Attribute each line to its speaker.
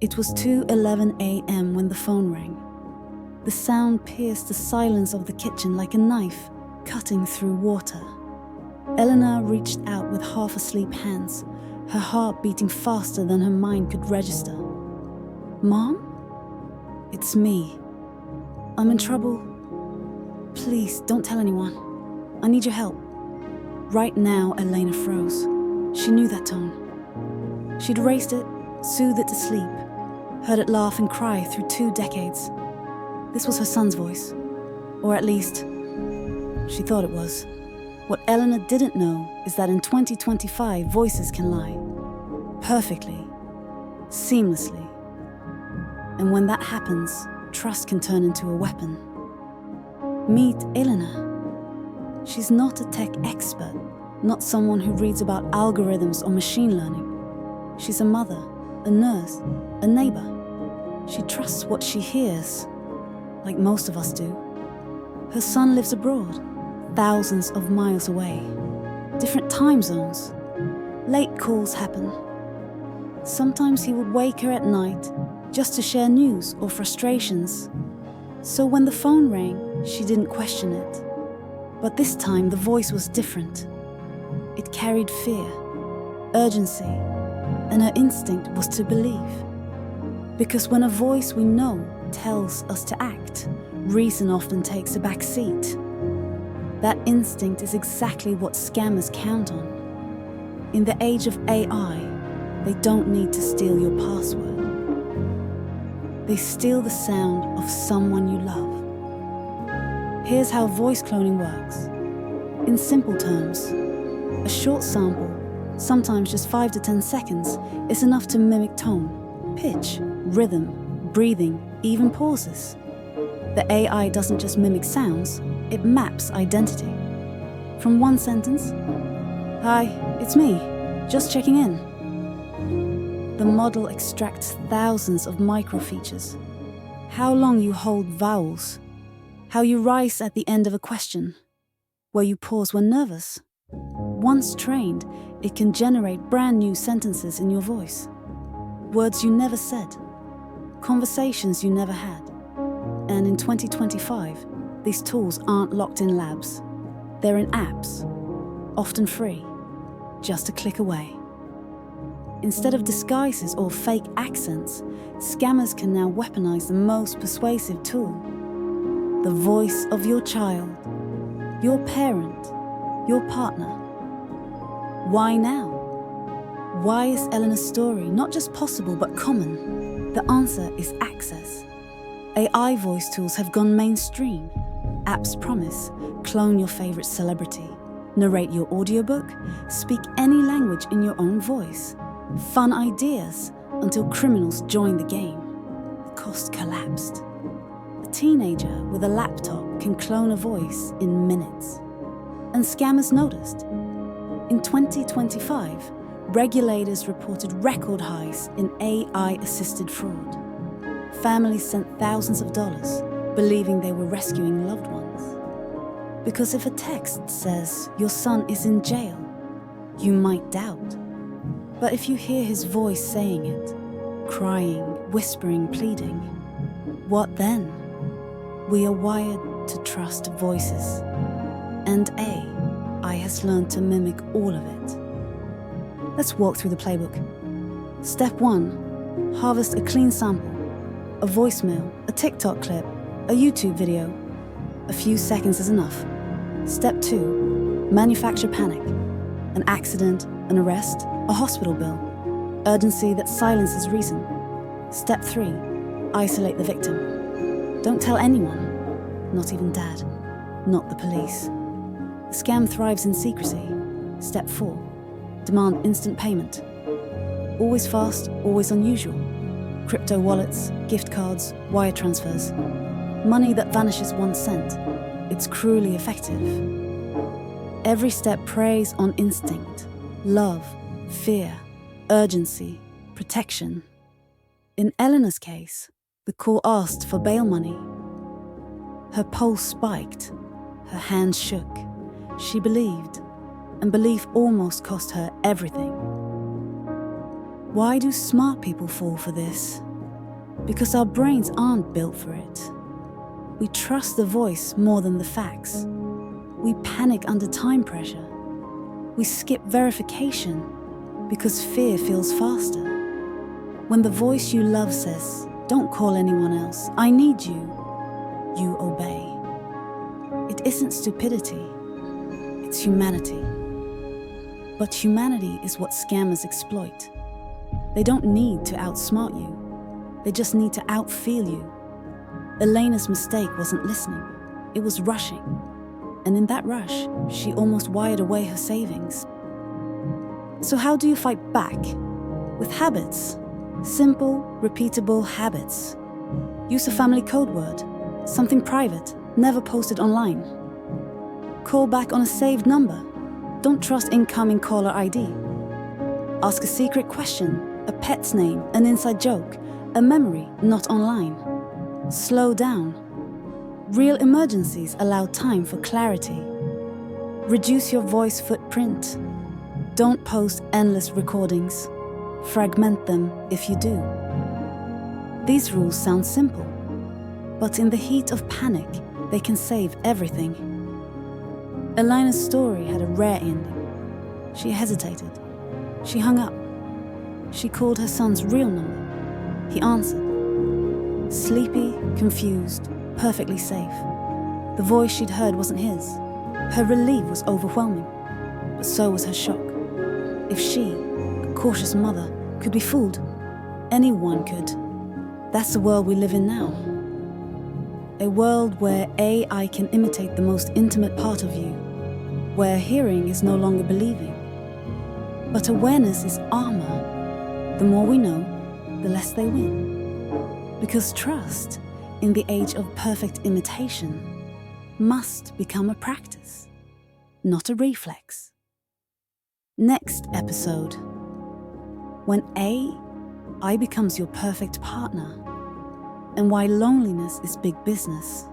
Speaker 1: It was 2:11 a.m. when the phone rang. The sound pierced the silence of the kitchen like a knife cutting through water. Eleanor reached out with half-asleep hands, her heart beating faster than her mind could register. "Mom? It's me. I'm in trouble. Please, don't tell anyone. I need your help." Right now, Elena froze. She knew that tone. She'd raced it, soothed it to sleep, heard it laugh and cry through 2 decades. This was her son's voice. Or at least, she thought it was. What Eleanor didn't know is that in 2025, voices can lie. Perfectly. Seamlessly. And when that happens, trust can turn into a weapon. Meet Eleanor. She's not a tech expert, not someone who reads about algorithms or machine learning. She's a mother, a nurse, a neighbor. She trusts what she hears, like most of us do. Her son lives abroad, thousands of miles away, different time zones. Late calls happen. Sometimes he would wake her at night just to share news or frustrations. So when the phone rang, she didn't question it. But this time the voice was different. It carried fear, urgency, and her instinct was to believe. Because when a voice we know tells us to act, reason often takes a back seat. That instinct is exactly what scammers count on. In the age of AI, they don't need to steal your password. They steal the sound of someone you love. Here's how voice cloning works. In simple terms, a short sample, sometimes just 5 to 10 seconds, is enough to mimic tone, pitch, rhythm, breathing, even pauses. The AI doesn't just mimic sounds, it maps identity. From one sentence, "Hi, it's me, just checking in." The model extracts thousands of micro-features. How long you hold vowels, how you rise at the end of a question, where you pause when nervous. Once trained, it can generate brand new sentences in your voice. Words you never said, conversations you never had. And in 2025, these tools aren't locked in labs. They're in apps, often free, just a click away. Instead of disguises or fake accents, scammers can now weaponize the most persuasive tool: the voice of your child, your parent, your partner. Why now? Why is Eleanor's story not just possible but common? The answer is access. AI voice tools have gone mainstream. Apps promise: clone your favorite celebrity, narrate your audiobook, speak any language in your own voice. Fun ideas until criminals join the game. The cost collapsed. A teenager with a laptop can clone a voice in minutes. And scammers noticed. In 2025, regulators reported record highs in AI-assisted fraud. Families sent thousands of dollars, believing they were rescuing loved ones. Because if a text says your son is in jail, you might doubt. But if you hear his voice saying it, crying, whispering, pleading, what then? We are wired to trust voices. And AI has learned to mimic all of it. Let's walk through the playbook. Step 1, harvest a clean sample. A voicemail, a TikTok clip, a YouTube video. A few seconds is enough. Step 2, manufacture panic. An accident, an arrest, a hospital bill. Urgency that silences reason. Step 3, isolate the victim. Don't tell anyone, not even dad, not the police. The scam thrives in secrecy. Step 4, demand instant payment. Always fast, always unusual. Crypto wallets, gift cards, wire transfers. Money that vanishes once sent. It's cruelly effective. Every step preys on instinct, love, fear, urgency, protection. In Eleanor's case, the call asked for bail money. Her pulse spiked, her hands shook. She believed, and belief almost cost her everything. Why do smart people fall for this? Because our brains aren't built for it. We trust the voice more than the facts. We panic under time pressure. We skip verification because fear feels faster. When the voice you love says, "Don't call anyone else, I need you," you obey. It isn't stupidity, it's humanity. But humanity is what scammers exploit. They don't need to outsmart you, they just need to outfeel you. Elena's mistake wasn't listening, it was rushing. And in that rush, she almost wired away her savings. So how do you fight back? With habits. Simple, repeatable habits. Use a family code word, something private, never posted online. Call back on a saved number. Don't trust incoming caller ID. Ask a secret question, a pet's name, an inside joke, a memory not online. Slow down. Real emergencies allow time for clarity. Reduce your voice footprint. Don't post endless recordings. Fragment them if you do. These rules sound simple, but in the heat of panic, they can save everything. Elena's story had a rare ending. She hesitated. She hung up. She called her son's real number. He answered. Sleepy, confused, perfectly safe. The voice she'd heard wasn't his. Her relief was overwhelming, but so was her shock. If she, a cautious mother, could be fooled, anyone could. That's the world we live in now. A world where AI can imitate the most intimate part of you, where hearing is no longer believing. But awareness is armor. The more we know, the less they win. Because trust, in the age of perfect imitation, must become a practice, not a reflex. Next episode. When AI becomes your perfect partner, and why loneliness is big business.